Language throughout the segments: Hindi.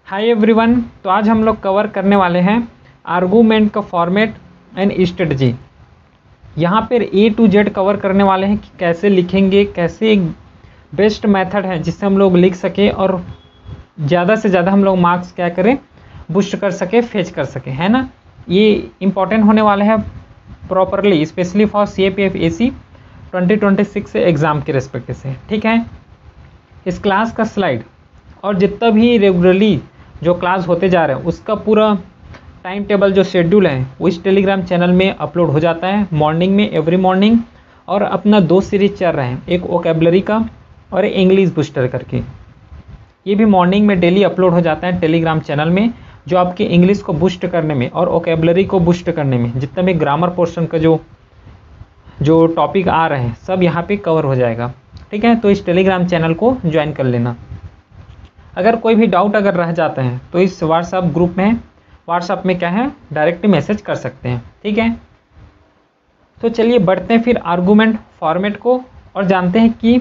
Hi everyone. तो आज हम लोग कवर करने वाले हैं आर्गूमेंट का फॉर्मेट एंड स्ट्रेटजी। यहाँ पर ए टू जेड कवर करने वाले हैं कि कैसे लिखेंगे, कैसे एक बेस्ट मेथड है जिससे हम लोग लिख सके और ज़्यादा से ज़्यादा हम लोग मार्क्स क्या करें, बूस्ट कर सके, फेच कर सके, है ना। ये इम्पॉर्टेंट होने वाले हैं properly, specially for CAPF AC 2026 exam के रिस्पेक्ट से। ठीक है, इस क्लास का स्लाइड और जितना भी रेगुलरली जो क्लास होते जा रहे हैं उसका पूरा टाइम टेबल जो शेड्यूल है वो इस टेलीग्राम चैनल में अपलोड हो जाता है मॉर्निंग में, एवरी मॉर्निंग। और अपना 2 सीरीज चल रहे हैं, एक वोकैबुलरी का और एक इंग्लिश बूस्टर करके। ये भी मॉर्निंग में डेली अपलोड हो जाता है टेलीग्राम चैनल में, जो आपके इंग्लिश को बूस्ट करने में और वोकैबुलरी को बूस्ट करने में जितना भी ग्रामर पोर्शन का जो टॉपिक आ रहे हैं सब यहाँ पे कवर हो जाएगा। ठीक है, तो इस टेलीग्राम चैनल को ज्वाइन कर लेना। अगर कोई भी डाउट अगर रह जाते हैं तो इस व्हाट्सएप ग्रुप में, व्हाट्सएप में क्या है, डायरेक्ट मैसेज कर सकते हैं। ठीक है, तो चलिए बढ़ते हैं फिर आर्गूमेंट फॉर्मेट को और जानते हैं कि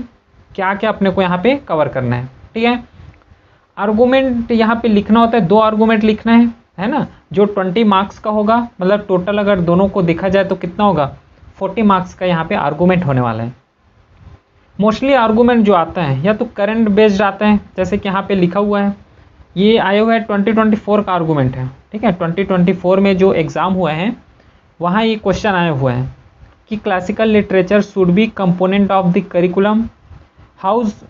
क्या क्या अपने को यहाँ पे कवर करना है। ठीक है, आर्गूमेंट यहाँ पे लिखना होता है, 2 आर्गूमेंट लिखना है ना, जो 20 मार्क्स का होगा। मतलब टोटल अगर दोनों को देखा जाए तो कितना होगा, 40 मार्क्स का यहाँ पे आर्गूमेंट होने वाला है। मोस्टली आर्गूमेंट जो आता है या तो करंट बेस्ड आता है, जैसे कि यहाँ पे लिखा हुआ है, ये आया हुआ है 2024 का आर्गूमेंट है। ठीक है, 2024 में जो एग्ज़ाम हुए हैं वहाँ ये क्वेश्चन आए हुए हैं कि classical literature should be component of the curriculum, house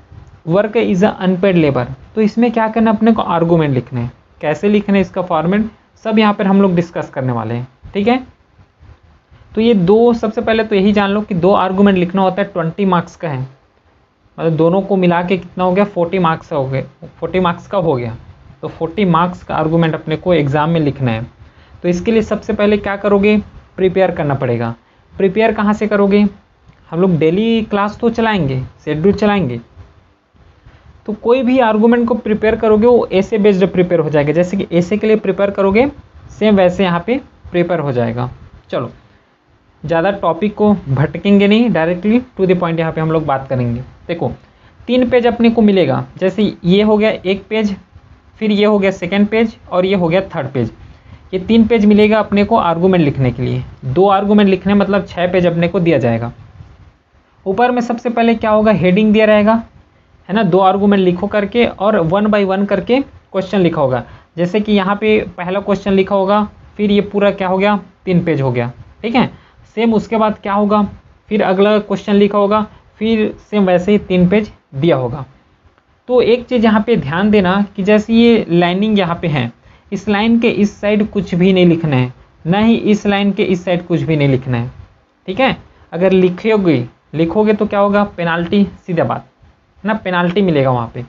work is a unpaid labour. तो इसमें क्या करना, अपने को आर्गूमेंट लिखने हैं, कैसे लिखने, इसका फॉर्मेट सब यहाँ पर हम लोग डिस्कस करने वाले हैं। ठीक है, तो ये 2, सबसे पहले तो यही जान लो कि 2 आर्गूमेंट लिखना होता है, 20 मार्क्स का है। मतलब दोनों को मिला के कितना हो गया, 40 मार्क्स का हो गया, 40 मार्क्स का हो गया। तो 40 मार्क्स का आर्गूमेंट अपने को एग्ज़ाम में लिखना है। तो इसके लिए सबसे पहले क्या करोगे, प्रिपेयर करना पड़ेगा। प्रिपेयर कहाँ से करोगे, हम लोग डेली क्लास तो चलाएंगे, शेड्यूल चलाएंगे, तो कोई भी आर्गूमेंट को प्रिपेयर करोगे वो ऐसे बेस्ड प्रिपेयर हो जाएगा। जैसे कि ऐसे के लिए प्रिपेयर करोगे सेम वैसे यहाँ पे प्रिपेयर हो जाएगा। चलो ज़्यादा टॉपिक को भटकेंगे नहीं, डायरेक्टली टू द पॉइंट यहाँ पे हम लोग बात करेंगे। देखो 3 पेज अपने को मिलेगा, जैसे ये हो गया 1 पेज, फिर ये हो गया 2nd पेज और ये हो गया 3rd पेज। ये 3 पेज मिलेगा अपने को आर्गूमेंट लिखने के लिए। 2 आर्गूमेंट लिखने मतलब 6 पेज अपने को दिया जाएगा। ऊपर में सबसे पहले क्या होगा, हेडिंग दिया रहेगा, है ना, 2 आर्गूमेंट लिखो करके और 1 बाय 1 करके क्वेश्चन लिखा होगा। जैसे कि यहाँ पे पहला क्वेश्चन लिखा होगा, फिर ये पूरा क्या हो गया, 3 पेज हो गया। ठीक है, सेम उसके बाद क्या होगा, फिर अगला क्वेश्चन लिखा होगा, फिर सेम वैसे ही 3 पेज दिया होगा। तो एक चीज़ यहाँ पे ध्यान देना कि जैसे ये लाइनिंग यहाँ पे है, इस लाइन के इस साइड कुछ भी नहीं लिखना है, ना ही इस लाइन के इस साइड कुछ भी नहीं लिखना है। ठीक है, अगर लिखोगे तो क्या होगा, पेनाल्टी, सीधा बात ना, पेनाल्टी मिलेगा वहाँ पे।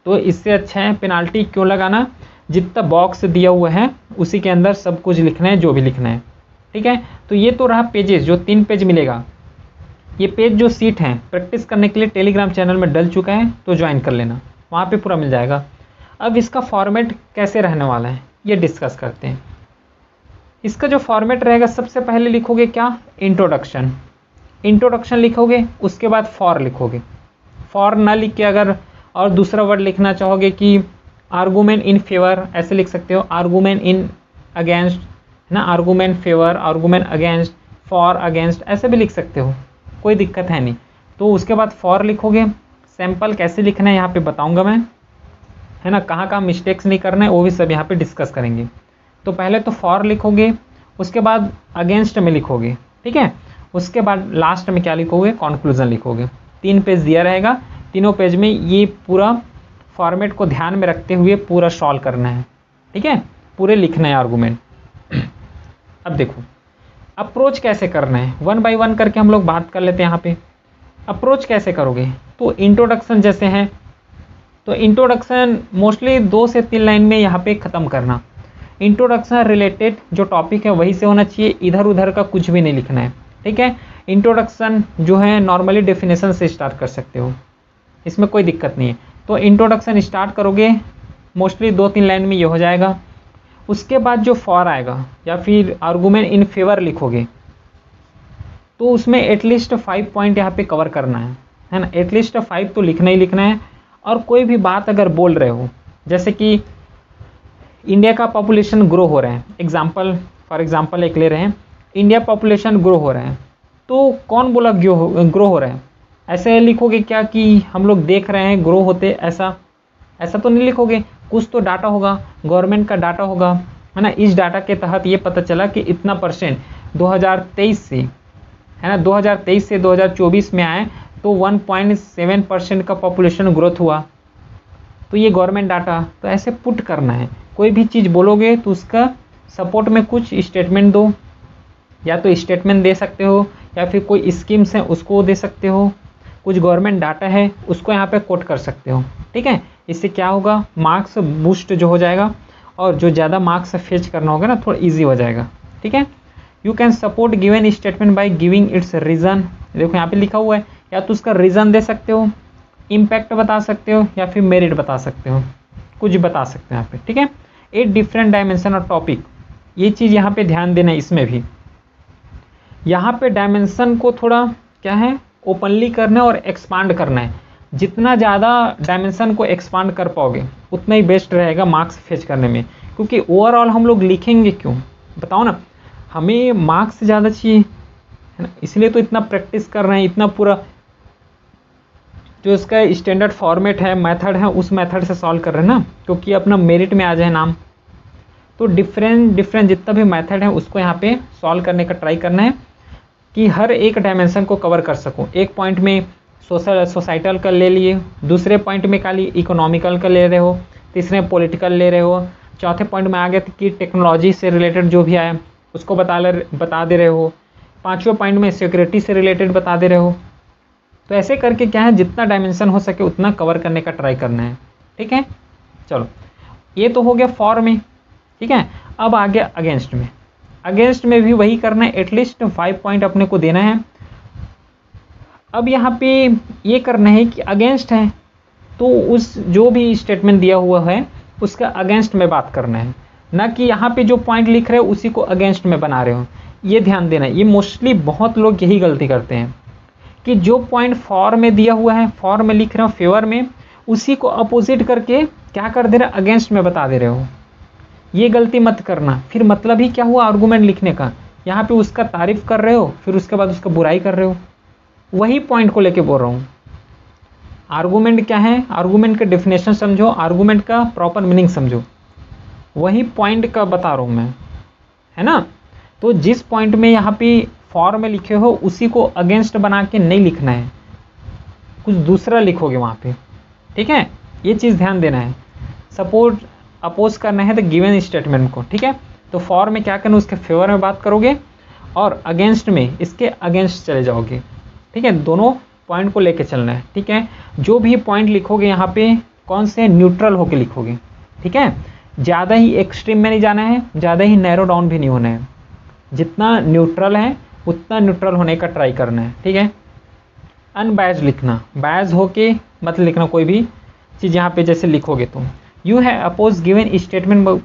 तो इससे अच्छा है पेनाल्टी क्यों लगाना, जितना बॉक्स दिया हुआ है उसी के अंदर सब कुछ लिखना है जो भी लिखना है। ठीक है, तो ये तो रहा पेजेस, जो 3 पेज मिलेगा। ये पेज जो सीट हैं प्रैक्टिस करने के लिए टेलीग्राम चैनल में डल चुका है, तो ज्वाइन कर लेना, वहाँ पे पूरा मिल जाएगा। अब इसका फॉर्मेट कैसे रहने वाला है ये डिस्कस करते हैं। इसका जो फॉर्मेट रहेगा, सबसे पहले लिखोगे क्या, इंट्रोडक्शन लिखोगे, उसके बाद फॉर लिखोगे। फॉर ना लिख के अगर और दूसरा वर्ड लिखना चाहोगे कि आर्गूमेंट इन फेवर, ऐसे लिख सकते हो, आर्गूमेंट इन अगेंस्ट, ना, argument favour, argument against, for against, ऐसे भी लिख सकते हो, कोई दिक्कत है नहीं। तो उसके बाद फॉर लिखोगे। सैम्पल कैसे लिखना है यहाँ पे बताऊंगा मैं, है ना, कहाँ मिस्टेक्स नहीं करना है वो भी सब यहाँ पे डिस्कस करेंगे। तो पहले तो फॉर लिखोगे, उसके बाद अगेंस्ट में लिखोगे। ठीक है, उसके बाद लास्ट में क्या लिखोगे, कॉन्क्लूजन लिखोगे। 3 पेज दिया रहेगा, तीनों पेज में ये पूरा फॉर्मेट को ध्यान में रखते हुए पूरा सॉल्व करना है। ठीक है, पूरे लिखना है आर्गूमेंट। अब देखो अप्रोच कैसे करना है, 1 बाय 1 करके हम लोग बात कर लेते हैं। यहाँ पे अप्रोच कैसे करोगे, तो इंट्रोडक्शन जैसे है, तो इंट्रोडक्शन मोस्टली 2 से 3 लाइन में यहाँ पे ख़त्म करना। इंट्रोडक्शन रिलेटेड जो टॉपिक है वही से होना चाहिए, इधर उधर का कुछ भी नहीं लिखना है। ठीक है, इंट्रोडक्शन जो है नॉर्मली डेफिनेशन से स्टार्ट कर सकते हो, इसमें कोई दिक्कत नहीं है। तो इंट्रोडक्शन स्टार्ट करोगे, मोस्टली 2-3 लाइन में ये हो जाएगा। उसके बाद जो फॉर आएगा या फिर आर्गूमेंट इन फेवर लिखोगे, तो उसमें एटलीस्ट 5 पॉइंट यहाँ पे कवर करना है ना, एटलीस्ट 5 तो लिखना ही लिखना है। और कोई भी बात अगर बोल रहे हो, जैसे कि इंडिया का पॉपुलेशन ग्रो हो रहा है, फॉर एग्जाम्पल एक ले रहे हैं, इंडिया पॉपुलेशन ग्रो हो रहा है, तो कौन बोला ग्रो हो रहा है? ऐसे लिखोगे क्या कि हम लोग देख रहे हैं ग्रो होते, ऐसा तो नहीं लिखोगे। कुछ तो डाटा होगा, गवर्नमेंट का डाटा होगा, है ना। इस डाटा के तहत ये पता चला कि इतना परसेंट 2023 से, है ना, 2023 से 2024 में आए तो 1.7% का पॉपुलेशन ग्रोथ हुआ, तो ये गवर्नमेंट डाटा। तो ऐसे पुट करना है, कोई भी चीज़ बोलोगे तो उसका सपोर्ट में कुछ स्टेटमेंट दो, या तो स्टेटमेंट दे सकते हो, या फिर कोई स्कीम्स हैं उसको दे सकते हो, कुछ गवर्नमेंट डाटा है उसको यहाँ पे कोट कर सकते हो, ठीक है। इससे क्या होगा, मार्क्स बूस्ट जो हो जाएगा, और जो ज़्यादा मार्क्स फेच करना होगा ना, थोड़ा ईजी हो जाएगा, ठीक है। You can support given statement by giving its reason, देखो यहाँ पे लिखा हुआ है, या तो उसका रीज़न दे सकते हो, इम्पैक्ट बता सकते हो, या फिर मेरिट बता सकते हो, कुछ बता सकते हो यहाँ पे, ठीक है। 8 डिफरेंट डायमेंशन और टॉपिक, ये चीज़ यहाँ पे ध्यान देना है। इसमें भी यहाँ पे डायमेंशन को थोड़ा क्या है, ओपनली करना है और एक्सपांड करना है। जितना ज़्यादा डायमेंशन को एक्सपांड कर पाओगे उतना ही बेस्ट रहेगा मार्क्स फेच करने में, क्योंकि ओवरऑल हम लोग लिखेंगे क्यों, बताओ ना, हमें मार्क्स ज़्यादा चाहिए, है ना, इसलिए तो इतना प्रैक्टिस कर रहे हैं, इतना पूरा जो इसका स्टैंडर्ड फॉर्मेट है, मेथड है, उस मेथड से सॉल्व कर रहे हैं ना, क्योंकि अपना मेरिट में आ जाए नाम। तो डिफरेंट जितना भी मेथड है उसको यहाँ पे सॉल्व करने का ट्राई करना है कि हर एक डायमेंशन को कवर कर सकूँ। एक पॉइंट में सोसाइटल का ले लिए, दूसरे पॉइंट में खाली इकोनॉमिकल का ले रहे हो, तीसरे पॉलिटिकल ले रहे हो, चौथे पॉइंट में आ गया कि टेक्नोलॉजी से रिलेटेड जो भी आया उसको बता दे रहे हो, पाँचवें पॉइंट में सिक्योरिटी से रिलेटेड बता दे रहे हो। तो ऐसे करके क्या है, जितना डायमेंशन हो सके उतना कवर करने का ट्राई करना है, ठीक है। चलो, ये तो हो गया फॉर में, ठीक है। अब आ गया अगेंस्ट में। अगेंस्ट में भी वही करना है, एटलीस्ट 5 पॉइंट अपने को देना है। अब यहाँ पे ये करना है कि अगेंस्ट है तो उस जो भी स्टेटमेंट दिया हुआ है उसका अगेंस्ट में बात करना है, ना कि यहाँ पे जो पॉइंट लिख रहे हो उसी को अगेंस्ट में बना रहे हो। ये ध्यान देना है, ये मोस्टली बहुत लोग यही गलती करते हैं कि जो पॉइंट फॉर में दिया हुआ है, फॉर में लिख रहे हो फेवर में, उसी को अपोजिट करके क्या कर दे रहे हो, अगेंस्ट में बता दे रहे हो। ये गलती मत करना, फिर मतलब ही क्या हुआ आर्गूमेंट लिखने का, यहाँ पे उसका तारीफ कर रहे हो फिर उसके बाद उसका बुराई कर रहे हो। वही पॉइंट को लेके बोल रहा हूँ। आर्गूमेंट क्या है, आर्गूमेंट का डेफिनेशन समझो, आर्गूमेंट का प्रॉपर मीनिंग समझो, वही पॉइंट का बता रहा हूँ मैं, है ना। तो जिस पॉइंट में यहाँ पे फॉर में लिखे हो उसी को अगेंस्ट बना के नहीं लिखना है, कुछ दूसरा लिखोगे वहाँ पे, ठीक है। ये चीज़ ध्यान देना है। सपोर्ट अपोज करना है तो गिवन स्टेटमेंट को, ठीक है। तो फॉर में क्या करना, उसके फेवर में बात करोगे, और अगेंस्ट में इसके अगेंस्ट चले जाओगे, ठीक है। दोनों पॉइंट को लेके चलना है, ठीक है। जो भी पॉइंट लिखोगे यहाँ पे कौन से न्यूट्रल होके लिखोगे, ठीक है। ज़्यादा ही एक्सट्रीम में नहीं जाना है, ज़्यादा ही नैरो डाउन भी नहीं होना है। जितना न्यूट्रल है उतना न्यूट्रल होने का ट्राई करना है, ठीक है। अनबायस्ड लिखना, बायस होके मत लिखना कोई भी चीज़ यहाँ पे जैसे लिखोगे तुम। यू है oppose given statement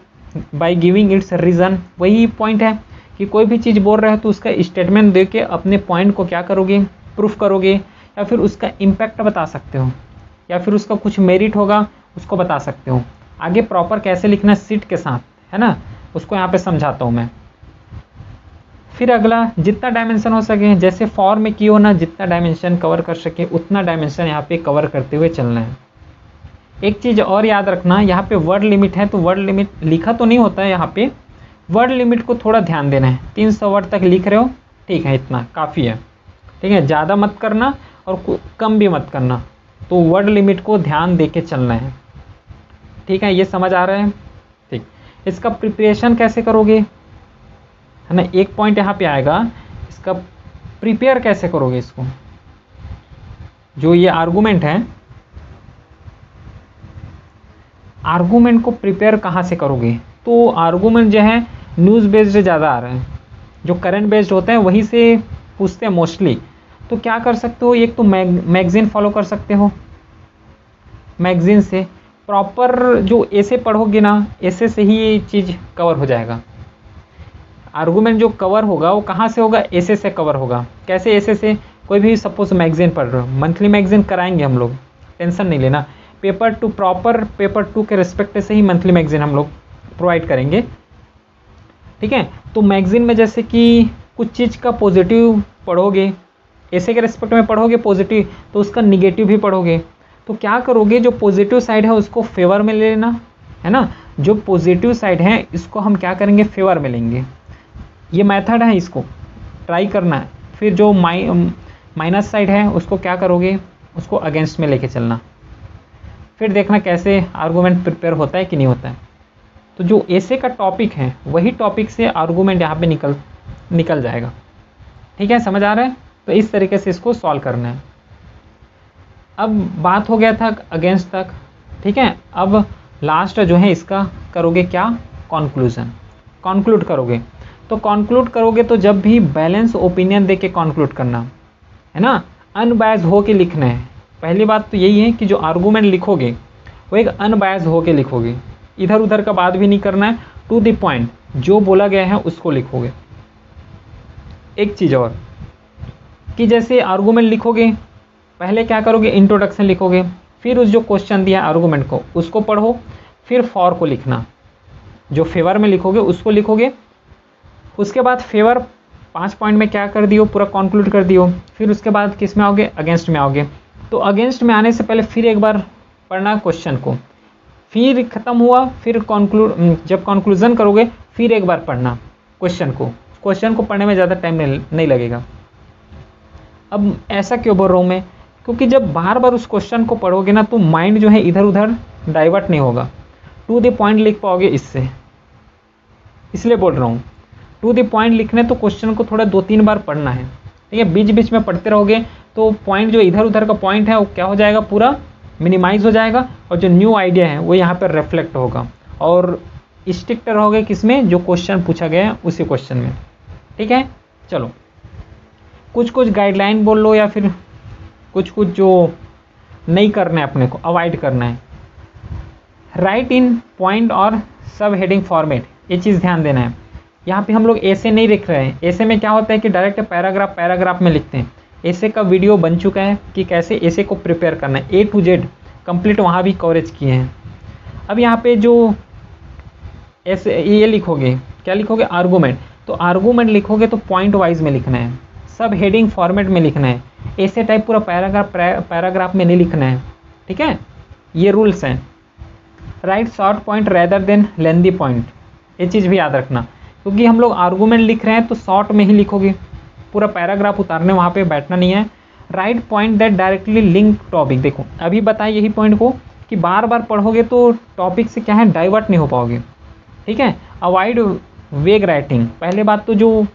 by giving its reason, वही पॉइंट है कि कोई भी चीज़ बोल रहे हो तो उसका स्टेटमेंट दे के अपने पॉइंट को क्या करोगे, प्रूफ करोगे, या फिर उसका इम्पैक्ट बता सकते हो, या फिर उसका कुछ मेरिट होगा उसको बता सकते हो। आगे प्रॉपर कैसे लिखना सीट के साथ, है ना, उसको यहाँ पे समझाता हूँ मैं। फिर अगला, जितना डायमेंशन हो सके, जैसे फॉर में की हो ना, जितना डायमेंशन कवर कर सके उतना डायमेंशन यहाँ पे कवर करते हुए चलना है। एक चीज़ और याद रखना, यहाँ पे वर्ड लिमिट है तो वर्ड लिमिट लिखा तो नहीं होता है, यहाँ पे वर्ड लिमिट को थोड़ा ध्यान देना है। 300 वर्ड तक लिख रहे हो, ठीक है, इतना काफ़ी है, ठीक है। ज़्यादा मत करना और कम भी मत करना, तो वर्ड लिमिट को ध्यान दे के चलना है, ठीक है। ये समझ आ रहा है, ठीक। इसका प्रिपरेशन कैसे करोगे, है ना, एक पॉइंट यहाँ पे आएगा, इसका प्रिपेयर कैसे करोगे इसको, जो ये आर्गूमेंट है, आर्गूमेंट को प्रिपेयर कहाँ से करोगे। तो आर्गूमेंट जो है न्यूज़ बेस्ड ज़्यादा आ रहे हैं, जो करंट बेस्ड होते हैं वहीं से पूछते हैं मोस्टली। तो क्या कर सकते हो, एक तो मैगजीन फॉलो कर सकते हो, मैगजीन से प्रॉपर जो ऐसे पढ़ोगे ना, ऐसे से ही ये चीज़ कवर हो जाएगा। आर्गूमेंट जो कवर होगा वो कहाँ से होगा, ऐसे से कवर होगा। कैसे ऐसे से, कोई भी सपोज मैगजीन पढ़ रहे हो, मंथली मैगजीन कराएंगे हम लोग, टेंशन नहीं लेना। पेपर 2 प्रॉपर पेपर 2 के रिस्पेक्ट से ही मंथली मैगजीन हम लोग प्रोवाइड करेंगे। ठीक है, तो मैगजीन में जैसे कि कुछ चीज़ का पॉजिटिव पढ़ोगे, ऐसे के रेस्पेक्ट में पढ़ोगे पॉजिटिव, तो उसका निगेटिव भी पढ़ोगे। तो क्या करोगे, जो पॉजिटिव साइड है उसको फेवर में ले लेना, है ना। जो पॉजिटिव साइड है इसको हम क्या करेंगे, फेवर में लेंगे। ये मेथड है, इसको ट्राई करना है। फिर जो माइनस साइड है उसको क्या करोगे, उसको अगेंस्ट में लेके चलना। फिर देखना कैसे आर्गूमेंट प्रिपेयर होता है कि नहीं होता है। तो जो ऐसे का टॉपिक है वही टॉपिक से आर्गूमेंट यहाँ पे निकल जाएगा। ठीक है, समझ आ रहा है। तो इस तरीके से इसको सॉल्व करना है। अब बात हो गया था अगेंस्ट तक। ठीक है, अब लास्ट जो है इसका करोगे क्या, कॉन्क्लूज़न, कॉन्क्लूड करोगे। तो कॉन्क्लूड करोगे तो जब भी बैलेंस ओपिनियन दे के कॉन्क्लूड करना, है ना, अनबायस्ड हो के लिखना है। पहली बात तो यही है कि जो आर्गूमेंट लिखोगे वो एक अनबायस्ड हो के लिखोगे, इधर उधर का बात भी नहीं करना है, टू द पॉइंट जो बोला गया है उसको लिखोगे। एक चीज़ और कि जैसे आर्गूमेंट लिखोगे, पहले क्या करोगे, इंट्रोडक्शन लिखोगे, फिर उस जो क्वेश्चन दिया आर्गूमेंट को उसको पढ़ो, फिर फॉर को लिखना, जो फेवर में लिखोगे उसको लिखोगे। उसके बाद फेवर 5 पॉइंट में क्या कर दियो, पूरा कंक्लूड कर दियो। फिर उसके बाद किस में आओगे, अगेंस्ट में आओगे। तो अगेंस्ट में आने से पहले फिर एक बार पढ़ना क्वेश्चन को, फिर ख़त्म हुआ, फिर जब कंक्लूजन करोगे फिर एक बार पढ़ना क्वेश्चन को। क्वेश्चन को पढ़ने में ज़्यादा टाइम नहीं लगेगा। अब ऐसा क्यों बोल रहा हूँ मैं, क्योंकि जब बार बार उस क्वेश्चन को पढ़ोगे ना तो माइंड जो है इधर उधर डाइवर्ट नहीं होगा, टू द पॉइंट लिख पाओगे इससे, इसलिए बोल रहा हूँ। टू द पॉइंट लिखने तो क्वेश्चन को थोड़ा 2-3 बार पढ़ना है। ठीक है, बीच बीच में पढ़ते रहोगे तो पॉइंट जो इधर उधर का पॉइंट है वो क्या हो जाएगा, पूरा मिनिमाइज हो जाएगा, और जो न्यू आइडिया है वो यहाँ पर रिफ्लेक्ट होगा, और स्टिक रहोगे किसमें, जो क्वेश्चन पूछा गया है उसी क्वेश्चन में। ठीक है, चलो कुछ गाइडलाइन बोल लो, या फिर कुछ जो नहीं करना है, अपने को अवॉइड करना है। राइट इन पॉइंट और सब हेडिंग फॉर्मेट, ये चीज़ ध्यान देना है। यहाँ पे हम लोग ऐसे नहीं लिख रहे हैं। ऐसे में क्या होता है कि डायरेक्ट पैराग्राफ में लिखते हैं। ऐसे का वीडियो बन चुका है कि कैसे ऐसे को प्रिपेयर करना है, A to Z कंप्लीट वहाँ भी कवरेज किए हैं। अब यहाँ पे जो ऐसे ये लिखोगे, क्या लिखोगे, आर्गूमेंट। तो आर्गूमेंट लिखोगे तो पॉइंट वाइज में लिखना है, सब हेडिंग फॉर्मेट में लिखना है, ऐसे टाइप पूरा पैराग्राफ में नहीं लिखना है। ठीक है, ये रूल्स हैं। Write short point rather than lengthy point, ये चीज़ भी याद रखना, क्योंकि हम लोग आर्गूमेंट लिख रहे हैं तो शॉर्ट में ही लिखोगे, पूरा पैराग्राफ उतारने वहाँ पे बैठना नहीं है। Right point that directly link topic, देखो अभी बताए यही पॉइंट को कि बार बार पढ़ोगे तो टॉपिक से क्या है, डाइवर्ट नहीं हो पाओगे। ठीक है, अवॉइड वेग राइटिंग, पहले बात तो जो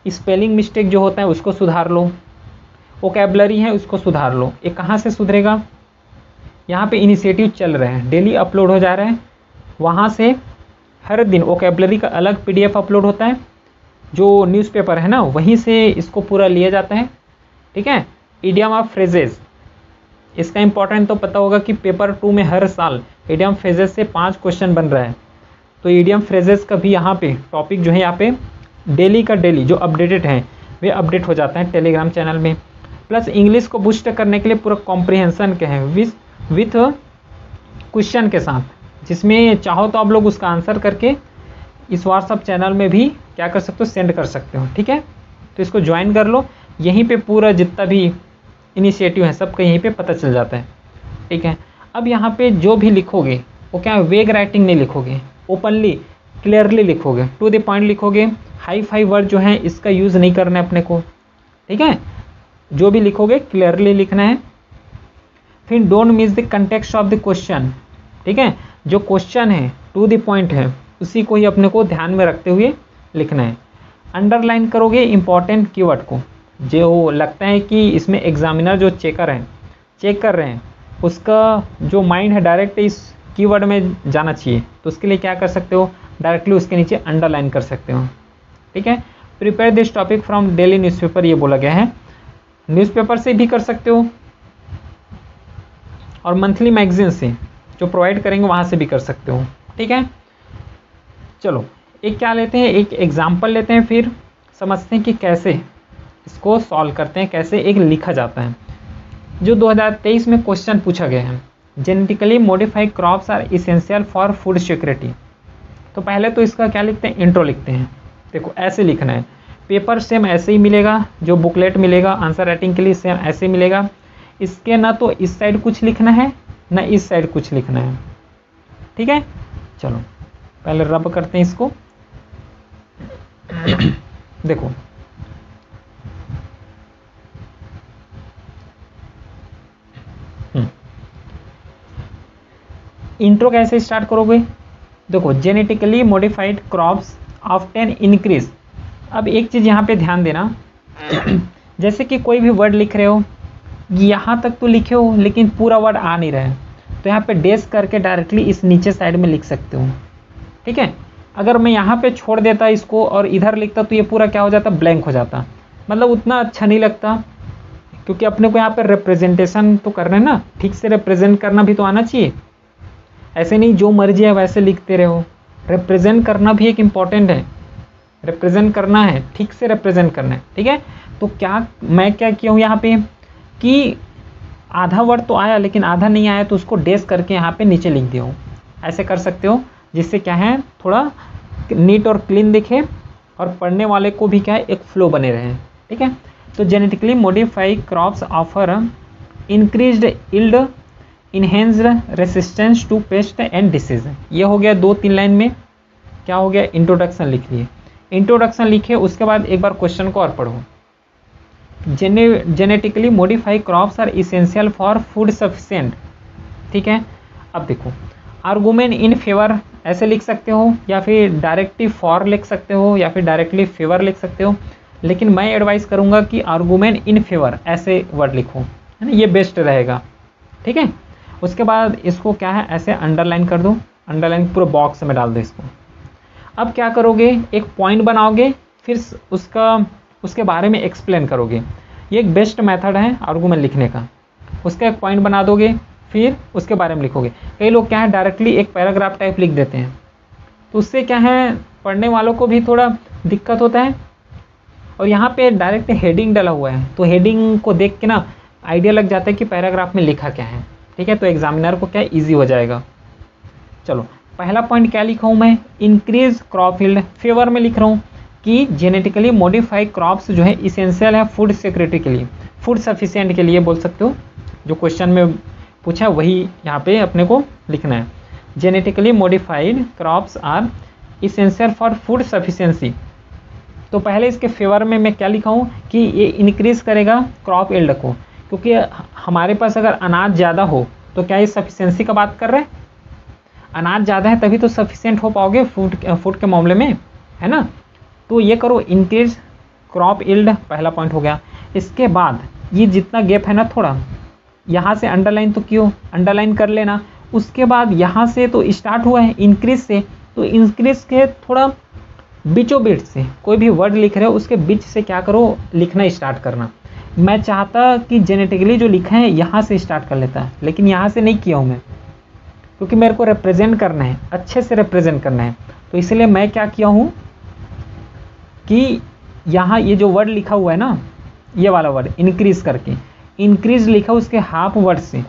स्पेलिंग मिस्टेक जो होता है उसको सुधार लो, वोकैबुलरी है उसको सुधार लो। ये कहाँ से सुधरेगा, यहाँ पे इनिशिएटिव चल रहे हैं, डेली अपलोड हो जा रहे हैं, वहाँ से हर दिन वोकैबुलरी का अलग PDF अपलोड होता है, जो न्यूज़पेपर है ना वहीं से इसको पूरा लिया जाता है। ठीक है, इडियम ऑफ फ्रेजेस, इसका इंपॉर्टेंट तो पता होगा कि पेपर 2 में हर साल इडियम फ्रेजेस से 5 क्वेश्चन बन रहा है। तो इडियम फ्रेजेस का भी यहाँ पे टॉपिक जो है यहाँ पे डेली का डेली जो अपडेटेड है वे अपडेट हो जाता है टेलीग्राम चैनल में। प्लस इंग्लिश को बूस्ट करने के लिए पूरा कॉम्प्रिहेंशन के हैं विथ क्वेश्चन के साथ, जिसमें चाहो तो आप लोग उसका आंसर करके इस व्हाट्सअप चैनल में भी क्या कर सकते हो, सेंड कर सकते हो। ठीक है, तो इसको ज्वाइन कर लो, यहीं पे पूरा जितना भी इनिशिएटिव है सबका यहीं पे पता चल जाता है। ठीक है, अब यहाँ पे जो भी लिखोगे वो क्या वेग राइटिंग नहीं लिखोगे, ओपनली क्लियरली लिखोगे, टू द पॉइंट लिखोगे। हाई वर्ड जो है इसका यूज़ नहीं करना है अपने को। ठीक है, जो भी लिखोगे क्लियरली लिखना है। फिर don't miss the context of the question. ठीक है, जो क्वेश्चन है टू द पॉइंट है उसी को ही अपने को ध्यान में रखते हुए लिखना है। अंडरलाइन करोगे इंपॉर्टेंट कीवर्ड को, जो लगता है कि इसमें एग्जामिनर जो चेक कर रहे हैं उसका जो माइंड है डायरेक्ट इस कीवर्ड में जाना चाहिए, तो उसके लिए क्या कर सकते हो, डायरेक्टली उसके नीचे अंडरलाइन कर सकते हो। ठीक है, prepare this topic from daily newspaper, ये बोला गया है, न्यूज़पेपर से भी कर सकते हो और मंथली मैगजीन से जो प्रोवाइड करेंगे वहाँ से भी कर सकते हो। ठीक है, चलो एक क्या लेते हैं, एक एग्जाम्पल लेते हैं, फिर समझते हैं कि कैसे इसको सॉल्व करते हैं, कैसे एक लिखा जाता है। जो 2023 में क्वेश्चन पूछा गया है, genetically modified crops are essential for food security. तो पहले तो इसका क्या लिखते हैं, इंट्रो लिखते हैं। देखो ऐसे लिखना है, पेपर सेम ऐसे ही मिलेगा, जो बुकलेट मिलेगा आंसर राइटिंग के लिए सेम ऐसे मिलेगा। इसके ना तो इस साइड कुछ लिखना है ना इस साइड कुछ लिखना है, ठीक है। चलो पहले रब करते हैं इसको। देखो इंट्रो कैसे स्टार्ट करोगे, देखो genetically modified crops often increase. अब एक चीज़ यहाँ पे ध्यान देना, जैसे कि कोई भी वर्ड लिख रहे हो, यहाँ तक तो लिखे हो लेकिन पूरा वर्ड आ नहीं रहा है, तो यहाँ पे डेस करके डायरेक्टली इस नीचे साइड में लिख सकते हो, ठीक है। अगर मैं यहाँ पे छोड़ देता इसको और इधर लिखता तो ये पूरा क्या हो जाता, ब्लैंक हो जाता, मतलब उतना अच्छा नहीं लगता, क्योंकि अपने को यहाँ पे रिप्रेजेंटेशन तो करना है ना, ठीक से रिप्रेजेंट करना भी तो आना चाहिए। ऐसे नहीं जो मर्जी है वैसे लिखते रहो, रिप्रेजेंट करना भी एक इम्पॉर्टेंट है, रिप्रेजेंट करना है, ठीक से रिप्रेजेंट करना है, ठीक है। तो क्या मैं क्या किया हूँ यहाँ पे कि आधा वर्ड तो आया लेकिन आधा नहीं आया, तो उसको डेस करके यहाँ पे नीचे लिख दिया हूँ। ऐसे कर सकते हो, जिससे क्या है थोड़ा नीट और क्लीन दिखे और पढ़ने वाले को भी क्या है एक फ्लो बने रहे, ठीक है। तो genetically modified crops offer increased yield, enhanced resistance to pest and disease. ये हो गया 2-3 लाइन में, क्या हो गया, इंट्रोडक्शन लिख लिए। इंट्रोडक्शन लिखे उसके बाद एक बार क्वेश्चन को और पढ़ो। Genetically modified crops are essential for food sufficient, ठीक है। अब देखो आर्गूमेंट इन फेवर ऐसे लिख सकते हो, या फिर डायरेक्टली फॉर लिख सकते हो, या फिर डायरेक्टली फेवर लिख सकते हो, लेकिन मैं एडवाइस करूंगा कि आर्गूमेंट इन फेवर ऐसे वर्ड लिखो, है ना, ये बेस्ट रहेगा, ठीक है। उसके बाद इसको क्या है ऐसे अंडरलाइन कर दो, अंडरलाइन पूरे बॉक्स में डाल दो इसको। अब क्या करोगे, एक पॉइंट बनाओगे, फिर उसके बारे में एक्सप्लेन करोगे। ये एक बेस्ट मेथड है आर्गूमेंट लिखने का। उसका एक पॉइंट बना दोगे, फिर उसके बारे में लिखोगे। कई लोग क्या है डायरेक्टली एक पैराग्राफ टाइप लिख देते हैं, तो उससे क्या है पढ़ने वालों को भी थोड़ा दिक्कत होता है। और यहाँ पे डायरेक्ट हेडिंग डाला हुआ है, तो हेडिंग को देख के ना आइडिया लग जाता है कि पैराग्राफ में लिखा क्या है, ठीक है। तो एग्जामिनर को क्या ईजी हो जाएगा। चलो पहला पॉइंट क्या लिखा हूँ मैं, इंक्रीज क्रॉप यील्ड, फेवर में लिख रहा हूँ कि जेनेटिकली मॉडिफाइड क्रॉप्स जो है इसेंशियल है फूड सिक्योरिटी के लिए, फूड सफिशिएंट के लिए बोल सकते हो। जो क्वेश्चन में पूछा वही यहाँ पे अपने को लिखना है। Genetically modified crops are essential for food sufficiency. तो पहले इसके फेवर में मैं क्या लिखा हूँ कि ये इंक्रीज करेगा क्रॉप यील्ड को, क्योंकि हमारे पास अगर अनाज ज़्यादा हो तो क्या ये सफिशिएंसी का बात कर रहे हैं, अनाज ज़्यादा है तभी तो सफिशिएंट हो पाओगे फूड के मामले में, है ना। तो ये करो इंक्रीज क्रॉप यील्ड, पहला पॉइंट हो गया। इसके बाद ये जितना गैप है ना, थोड़ा यहाँ से अंडरलाइन तो क्यों, अंडरलाइन कर लेना। उसके बाद यहाँ से तो स्टार्ट हुआ है इंक्रीज से, तो इंक्रीज के थोड़ा बीचों बीच से कोई भी वर्ड लिख रहे हो उसके बीच से क्या करो लिखना स्टार्ट करना। मैं चाहता कि जेनेटिकली जो लिखा है यहाँ से स्टार्ट कर लेता है, लेकिन यहाँ से नहीं किया हूँ मैं, क्योंकि मेरे को रिप्रेजेंट करना है, अच्छे से रिप्रेजेंट करना है। तो इसलिए मैं क्या किया हूँ कि यहाँ ये जो वर्ड लिखा हुआ है ना, ये वाला वर्ड इंक्रीज करके, इंक्रीज लिखा उसके हाफ वर्ड से,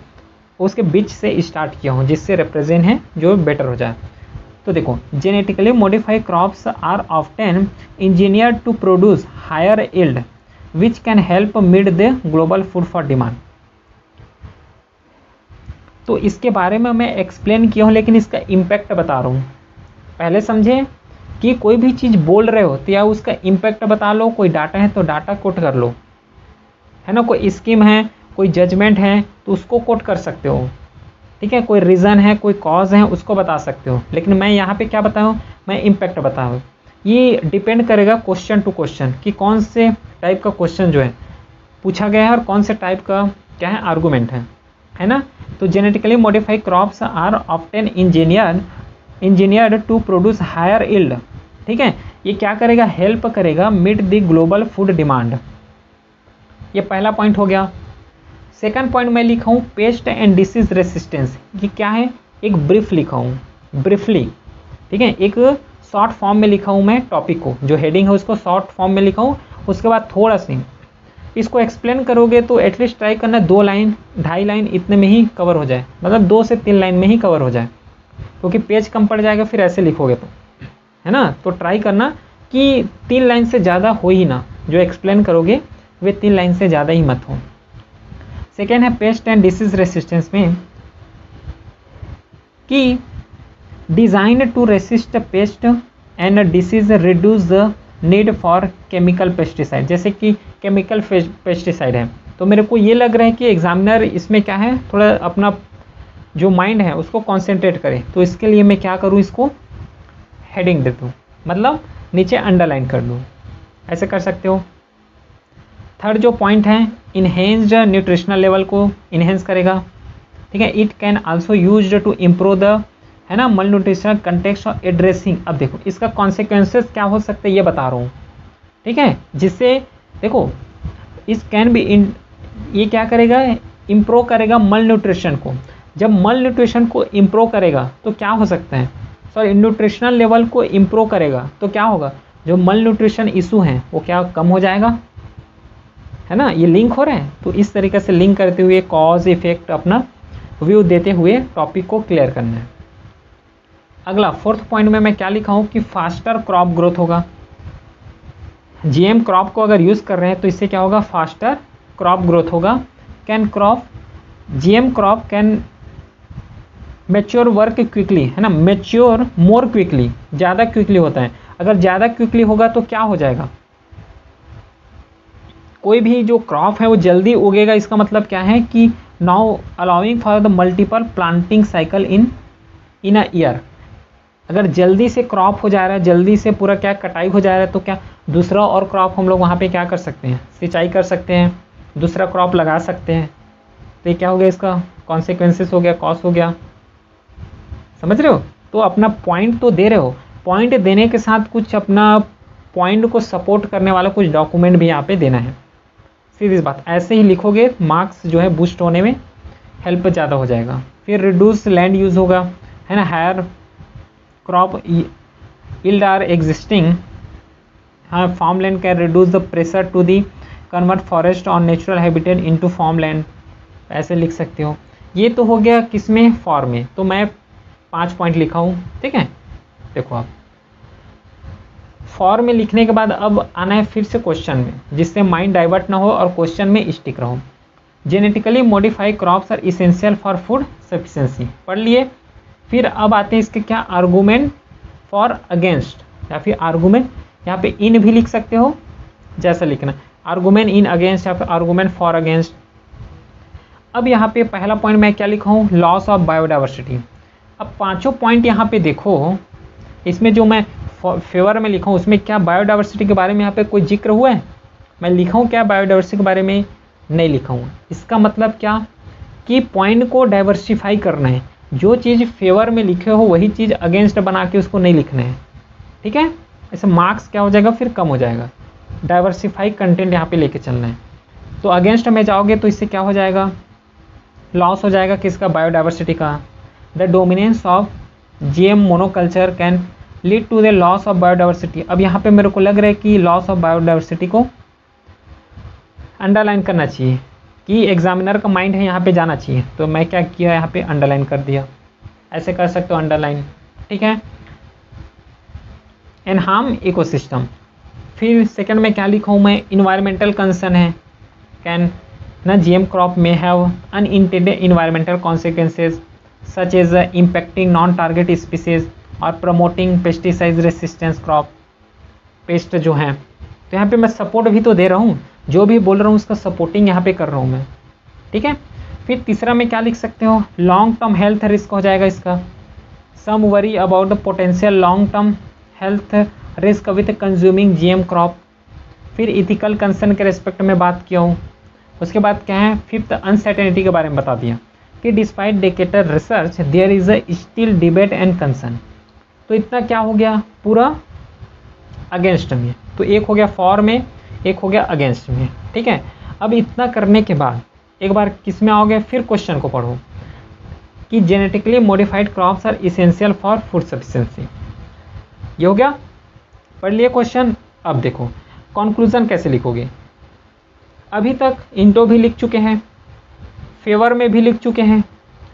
उसके बीच से स्टार्ट किया हूँ, जिससे रिप्रेजेंट है जो बेटर हो जाए। तो देखो genetically modified crops are often engineered to produce higher yield which can help meet the global food for demand. तो इसके बारे में मैं एक्सप्लेन किया हूँ, लेकिन इसका इम्पैक्ट बता रहा हूँ। पहले समझे कि कोई भी चीज़ बोल रहे हो तो या उसका इम्पैक्ट बता लो, कोई डाटा है तो डाटा कोट कर लो, है ना, कोई स्कीम है, कोई जजमेंट है तो उसको कोट कर सकते हो, ठीक है, कोई रीज़न है, कोई कॉज है उसको बता सकते हो। लेकिन मैं यहाँ पे क्या बताऊँ, मैं इम्पैक्ट बताऊँ। ये डिपेंड करेगा क्वेश्चन टू क्वेश्चन कि कौन से टाइप का क्वेश्चन जो है पूछा गया है और कौन से टाइप का क्या है आर्गूमेंट है ना। तो genetically modified crops are often engineered to produce higher yield, ठीक है। ये क्या करेगा, हेल्प करेगा meet the global food demand. ये पहला पॉइंट हो गया। सेकंड पॉइंट मैं लिखा हूँ पेस्ट एंड डिसीज रेसिस्टेंस। ये क्या है, एक ब्रीफ लिखा हूँ, ब्रीफली, ठीक है, एक शॉर्ट फॉर्म में लिखा हूँ मैं टॉपिक को, जो हेडिंग है उसको शॉर्ट फॉर्म में लिखा हूँ। उसके बाद थोड़ा सी इसको एक्सप्लेन करोगे तो एटलीस्ट ट्राई करना 2 लाइन 2.5 लाइन इतने में ही कवर हो जाए, मतलब 2 से 3 लाइन में ही कवर हो जाए, क्योंकि पेज कम पड़ जाएगा फिर ऐसे लिखोगे तो। है ना। तो ट्राई करना कि 3 लाइन से ज़्यादा हो ही ना, जो एक्सप्लेन करोगे वे 3 लाइन से ज़्यादा ही मत हो। सेकेंड है पेस्ट एंड डिसीज रेसिस्टेंस में कि design to resist pest and disease reduce the need for chemical pesticide. जैसे कि केमिकल पेस्टिसाइड है, तो मेरे को ये लग रहा है कि एग्जामिनर इसमें क्या है, थोड़ा अपना जो माइंड है उसको कॉन्सेंट्रेट करे, तो इसके लिए मैं क्या करूँ, इसको हेडिंग दे दूँ, मतलब नीचे अंडरलाइन कर दूँ, ऐसे कर सकते हो। थर्ड जो पॉइंट है, इन्हेंस्ड न्यूट्रिशनल लेवल को इन्हेंस करेगा, ठीक है। It can also used to improve the, है ना, मल न्यूट्रिशनल कंटेक्स्ट ऑफ एड्रेसिंग। अब देखो इसका कॉन्सिक्वेंसेस क्या हो सकते हैं ये बता रहा हूँ, ठीक है। जिससे देखो इस कैन बी इन, ये क्या करेगा, इम्प्रूव करेगा मल न्यूट्रिशन को। जब मल न्यूट्रिशन को इम्प्रूव करेगा तो क्या हो सकता है, सॉरी न्यूट्रिशनल लेवल को इम्प्रूव करेगा तो क्या होगा, जो मल न्यूट्रिशन इशू हैं वो क्या कम हो जाएगा, है ना। ये लिंक हो रहा है, तो इस तरीके से लिंक करते हुए कॉज इफेक्ट अपना व्यू देते हुए टॉपिक को क्लियर करना है। अगला फोर्थ पॉइंट में मैं क्या लिखा हूँ कि फास्टर क्रॉप ग्रोथ होगा। जीएम क्रॉप को अगर यूज़ कर रहे हैं तो इससे क्या होगा, फास्टर क्रॉप ग्रोथ होगा। Can crop, GM crop can mature work quickly, है ना, मैच्योर मोर क्विकली, ज़्यादा क्विकली होता है। अगर ज़्यादा क्विकली होगा तो क्या हो जाएगा, कोई भी जो क्रॉप है वो जल्दी उगेगा। इसका मतलब क्या है कि now allowing for the multiple planting cycle in a year. अगर जल्दी से क्रॉप हो जा रहा है, जल्दी से पूरा क्या कटाई हो जा रहा है, तो क्या दूसरा और क्रॉप हम लोग वहाँ पे क्या कर सकते हैं, सिंचाई कर सकते हैं, दूसरा क्रॉप लगा सकते हैं। तो ये क्या हो गया, इसका कॉन्सिक्वेंसेस हो गया, कॉस्ट हो गया, समझ रहे हो। तो अपना पॉइंट तो दे रहे हो, पॉइंट देने के साथ कुछ अपना पॉइंट को सपोर्ट करने वाला कुछ डॉक्यूमेंट भी यहाँ पे देना है। सीधी बात, ऐसे ही लिखोगे मार्क्स जो है बूस्ट होने में हेल्प ज़्यादा हो जाएगा। फिर रिड्यूस लैंड यूज़ होगा, है ना, higher crop yield are existing, हाँ, farmland can reduce the pressure to the convert forest or natural habitat into farmland, ऐसे लिख सकते हो। ये तो हो गया किसमें, फॉर्म में। तो मैं 5 पॉइंट लिखा हूँ, ठीक है। देखो आप फॉर्म में लिखने के बाद अब आना है फिर से क्वेश्चन में, जिससे माइंड डाइवर्ट ना हो और क्वेश्चन में स्टिक रहो। Genetically modified crops are essential for food sufficiency, पढ़ लिए। फिर अब आते हैं इसके क्या, आर्गूमेंट फॉर अगेंस्ट, या फिर आर्गूमेंट, यहाँ पे इन भी लिख सकते हो, जैसा लिखना, आर्गूमेंट इन अगेंस्ट या फिर आर्गूमेंट फॉर अगेंस्ट। अब यहाँ पे पहला पॉइंट मैं क्या लिखा हूँ, लॉस ऑफ बायोडाइवर्सिटी। अब पांचों पॉइंट यहाँ पे देखो, इसमें जो मैं फेवर में लिखा हूँ उसमें क्या बायोडाइवर्सिटी के बारे में यहाँ पे कोई जिक्र हुआ है, मैं लिखा हूँ क्या बायोडाइवर्सिटी के बारे में, नहीं लिखा हूँ। इसका मतलब क्या कि पॉइंट को डाइवर्सिफाई करना है, जो चीज़ फेवर में लिखे हो वही चीज़ अगेंस्ट बना के उसको नहीं लिखना है, ठीक है। ऐसे मार्क्स क्या हो जाएगा, फिर कम हो जाएगा। डाइवर्सिफाई कंटेंट यहाँ पे लेके चलना है। तो अगेंस्ट में जाओगे तो इससे क्या हो जाएगा, लॉस हो जाएगा किसका, बायोडाइवर्सिटी का। The dominance of GM monoculture can lead to the loss of biodiversity. अब यहाँ पे मेरे को लग रहा है कि लॉस ऑफ बायोडाइवर्सिटी को अंडरलाइन करना चाहिए, कि एग्जामिनर का माइंड है यहाँ पे जाना चाहिए। तो मैं क्या किया, यहाँ पे अंडरलाइन कर दिया, ऐसे कर सकते हो अंडरलाइन, ठीक है। एनहार्म इकोसिस्टम। फिर सेकंड में क्या लिखा हूँ मैं, इन्वायरमेंटल कंसर्न है, कैन ना जीएम क्रॉप में have unintended environmental consequences such as impacting non target species और promoting pesticide resistance crop, pest जो हैं। तो यहाँ पे मैं सपोर्ट भी तो दे रहा हूँ, जो भी बोल रहा हूँ उसका सपोर्टिंग यहाँ पे कर रहा हूँ मैं, ठीक है। फिर तीसरा में क्या लिख सकते हो, लॉन्ग टर्म हेल्थ रिस्क हो जाएगा इसका। Some worry about the potential long term health risk with consuming GM crop. फिर इथिकल कंसर्न के रेस्पेक्ट में बात किया हूँ। उसके बाद क्या है, फिफ्थ अनसर्टेनिटी के बारे में बता दिया कि despite decades of research there is a still debate and concern. तो इतना क्या हो गया, पूरा अगेंस्ट में। तो एक हो गया फॉर में, एक हो गया अगेंस्ट में, ठीक है। अब इतना करने के बाद एक बार किस में आओगे, फिर क्वेश्चन को पढ़ो कि genetically modified crops are essential for food sufficiency. ये हो गया, पढ़ लिए क्वेश्चन। अब देखो कंक्लूजन कैसे लिखोगे। अभी तक इंटो भी लिख चुके हैं, फेवर में भी लिख चुके हैं,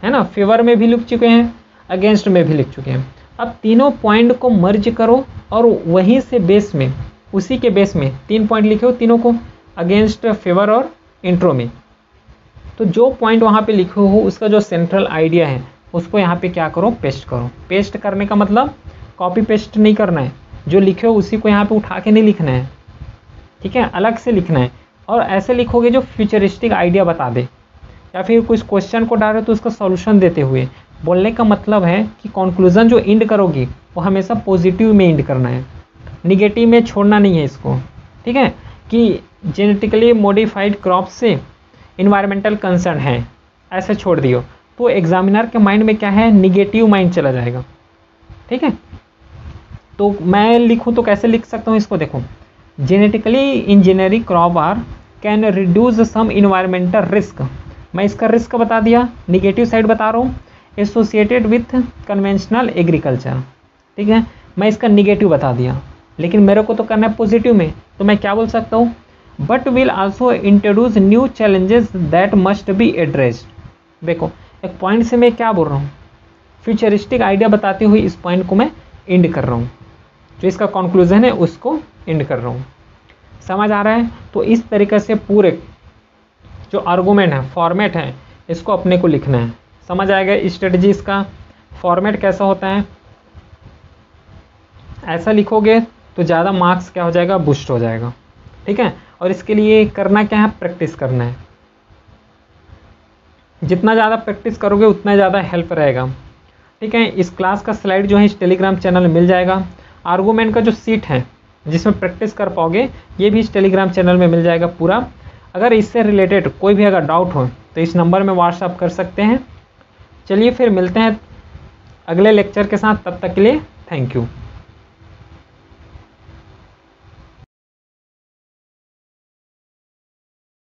है ना, फेवर में भी लिख चुके हैं, अगेंस्ट में भी लिख चुके हैं। अब तीनों पॉइंट को मर्ज करो और वहीं से बेस में, उसी के बेस में 3 पॉइंट लिखे हो तीनों को, अगेंस्ट, फेवर और इंट्रो में। तो जो पॉइंट वहाँ पे लिखे हो उसका जो सेंट्रल आइडिया है उसको यहाँ पे क्या करो, पेस्ट करो। पेस्ट करने का मतलब कॉपी पेस्ट नहीं करना है, जो लिखे हो उसी को यहाँ पे उठा के नहीं लिखना है, ठीक है, अलग से लिखना है। और ऐसे लिखोगे जो फ्यूचरिस्टिक आइडिया बता दे, या फिर कुछ क्वेश्चन को डालो तो उसका सॉल्यूशन देते हुए। बोलने का मतलब है कि कंक्लूजन जो इंड करोगी वो हमेशा पॉजिटिव में इंड करना है, निगेटिव में छोड़ना नहीं है इसको, ठीक है। कि जेनेटिकली मॉडिफाइड क्रॉप से इन्वायरमेंटल कंसर्न है, ऐसे छोड़ दियो तो एग्जामिनर के माइंड में क्या है, निगेटिव माइंड चला जाएगा, ठीक है। तो मैं लिखूं तो कैसे लिख सकता हूं इसको, देखो, genetically engineering crop are can reduce some environmental risk. मैं इसका रिस्क बता दिया, निगेटिव साइड बता रहा हूँ, एसोसिएटेड विथ कन्वेंशनल एग्रीकल्चर, ठीक है। मैं इसका निगेटिव बता दिया, लेकिन मेरे को तो करना है पॉजिटिव में, तो मैं क्या बोल सकता हूँ, but will also introduce new challenges that must be addressed. देखो एक पॉइंट से मैं क्या बोल रहा हूँ, फ्यूचरिस्टिक आइडिया बताते हुए इस पॉइंट को मैं इंड कर रहा हूँ, जो इसका कंक्लूजन है उसको इंड कर रहा हूँ। समझ आ रहा है? तो इस तरीके से पूरे जो आर्गूमेंट है, फॉर्मेट है, इसको अपने को लिखना है। समझ आएगा स्ट्रेटजी, इसका फॉर्मेट कैसा होता है। ऐसा लिखोगे तो ज़्यादा मार्क्स क्या हो जाएगा, बूस्ट हो जाएगा, ठीक है। और इसके लिए करना क्या है, प्रैक्टिस करना है। जितना ज़्यादा प्रैक्टिस करोगे उतना ज़्यादा हेल्प रहेगा, ठीक है। इस क्लास का स्लाइड जो है इस टेलीग्राम चैनल में मिल जाएगा। आर्गूमेंट का जो सीट है जिसमें प्रैक्टिस कर पाओगे ये भी इस टेलीग्राम चैनल में मिल जाएगा पूरा। अगर इससे रिलेटेड कोई भी अगर डाउट हो तो इस नंबर में व्हाट्सअप कर सकते हैं। चलिए फिर मिलते हैं अगले लेक्चर के साथ, तब तक के लिए थैंक यू।